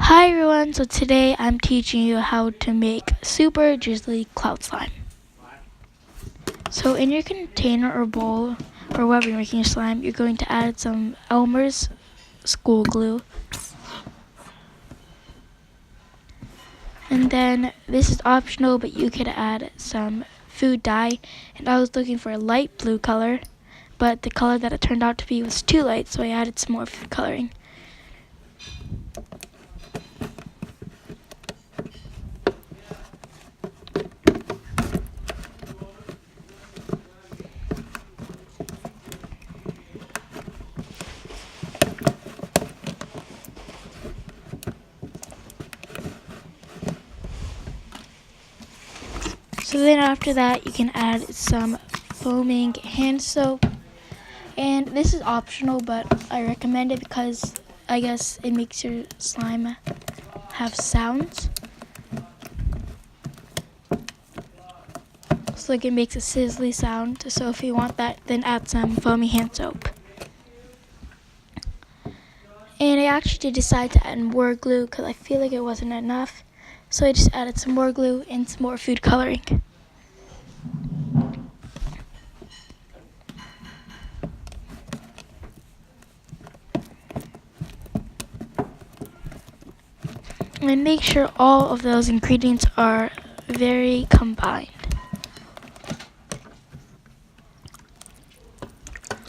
Hi everyone, so today I'm teaching you how to make super drizzly cloud slime. So in your container or bowl, or wherever you're making your slime, you're going to add some Elmer's school glue. And then this is optional, but you could add some food dye. And I was looking for a light blue color, but the color that it turned out to be was too light, so I added some more food coloring. So then after that, you can add some foaming hand soap. And this is optional, but I recommend it because I guess it makes your slime have sounds. So like it makes a sizzly sound. So if you want that, then add some foamy hand soap. And I actually did decide to add more glue because I feel like it wasn't enough. So I just added some more glue and some more food coloring. And make sure all of those ingredients are very combined.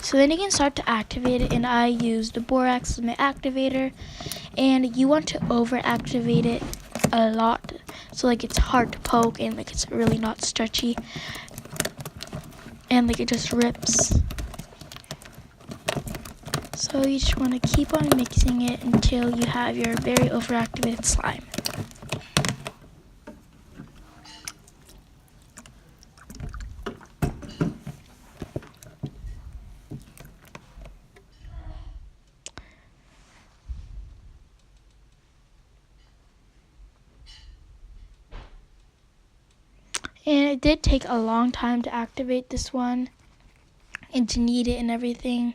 So then you can start to activate it, and I used the borax as my activator. And you want to over activate it a lot, so like it's hard to poke and like it's really not stretchy and like it just rips. So you just want to keep on mixing it until you have your very overactivated slime. And it did take a long time to activate this one and to knead it and everything.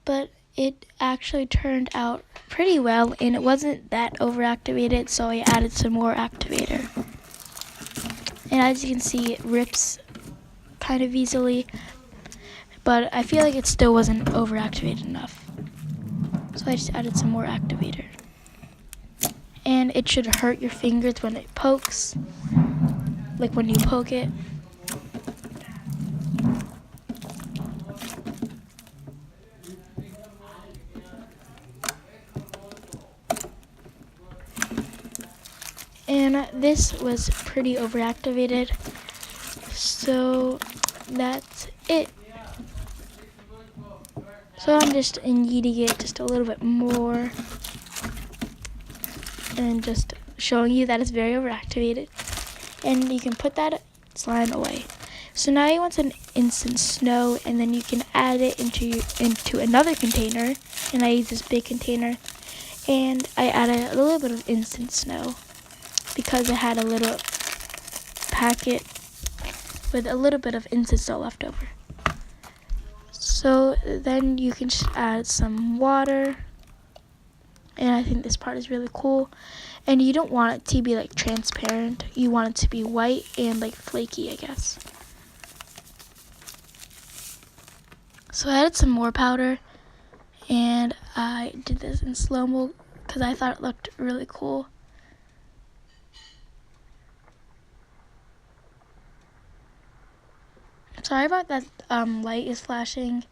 But it actually turned out pretty well, and it wasn't that overactivated, so I added some more activator. And as you can see, it rips kind of easily, but I feel like it still wasn't overactivated enough. So I just added some more activator. And it should hurt your fingers when it pokes, like when you poke it. And this was pretty overactivated, so that's it. So I'm just kneading it just a little bit more and just showing you that it's very overactivated. And you can put that slime away. So now you want some instant snow, and then you can add it into another container. And I use this big container, and I added a little bit of instant snow because I had a little packet with a little bit of instant snow left over. So then you can just add some water, and I think this part is really cool. And you don't want it to be like transparent, you want it to be white and like flaky, I guess. So I added some more powder, and I did this in slow-mo because I thought it looked really cool. Sorry about that light is flashing,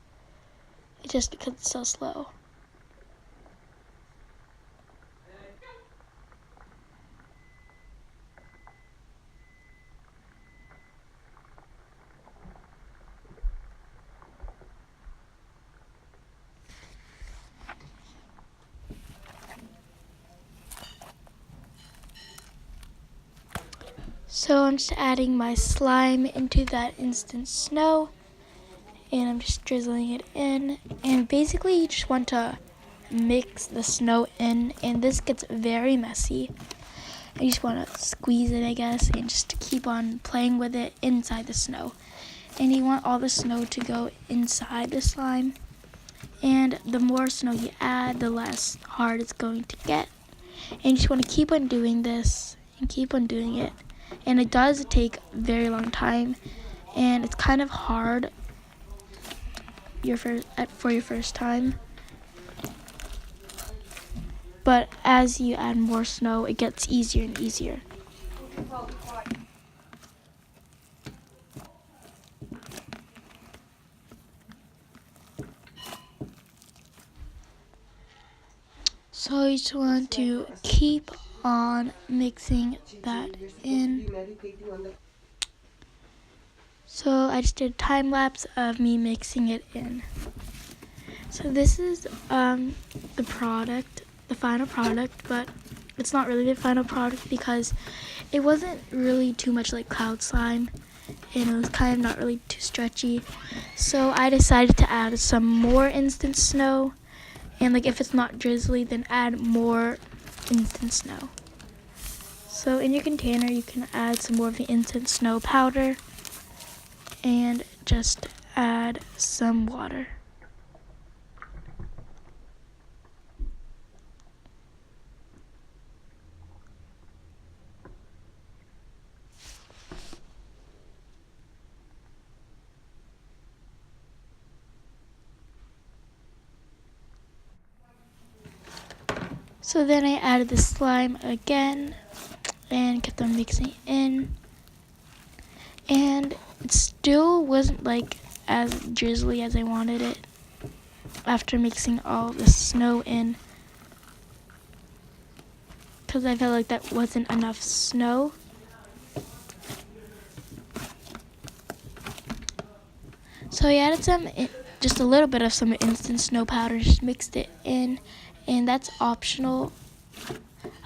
just because it's so slow. So I'm just adding my slime into that instant snow, and I'm just drizzling it in. And basically you just want to mix the snow in, and this gets very messy. You just want to squeeze it, I guess, and just keep on playing with it inside the snow. And you want all the snow to go inside the slime. And the more snow you add, the less hard it's going to get. And you just want to keep on doing this and keep on doing it. And it does take a very long time, and it's kind of hard for your first time. But as you add more snow, it gets easier and easier. So you just want to keep on mixing that in. So I just did a time lapse of me mixing it in. So this is the product, the final product, but it's not really the final product because it wasn't really too much like cloud slime, and it was kind of not really too stretchy. So I decided to add some more instant snow, and like if it's not drizzly, then add more instant snow. So in your container, you can add some more of the instant snow powder and just add some water. So then I added the slime again and kept on mixing in. And it still wasn't like as drizzly as I wanted it after mixing all the snow in, because I felt like that wasn't enough snow. So I added just a little bit of some instant snow powder, just mixed it in, and that's optional.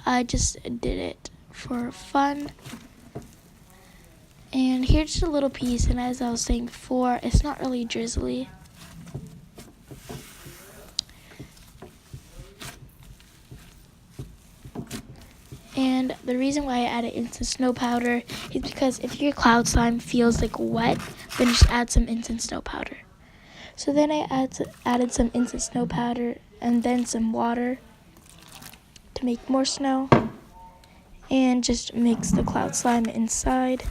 I just did it for fun. And here's just a little piece, and as I was saying before, it's not really drizzly. And the reason why I added instant snow powder is because if your cloud slime feels like wet, then just add some instant snow powder. So then I added some instant snow powder and then some water to make more snow, and just mix the cloud slime inside.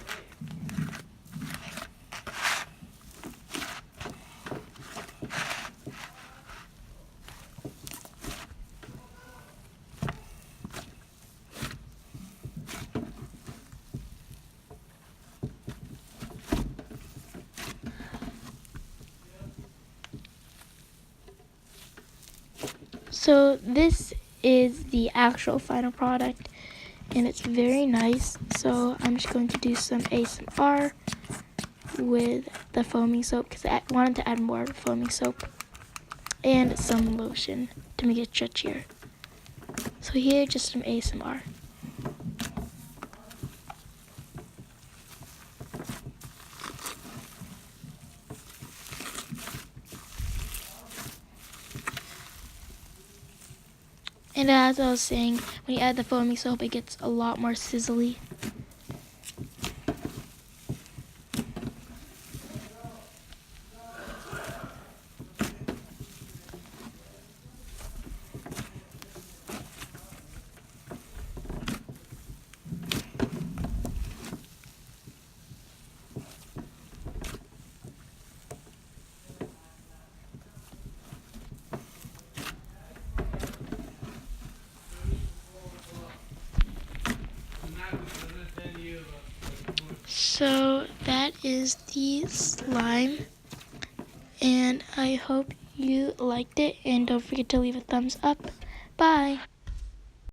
So this is the actual final product, and it's very nice. So I'm just going to do some ASMR with the foaming soap because I wanted to add more foaming soap and some lotion to make it stretchier. So here, just some ASMR. And as I was saying, when you add the foaming soap, it gets a lot more sizzly. So that is the slime, and I hope you liked it, and don't forget to leave a thumbs up. Bye!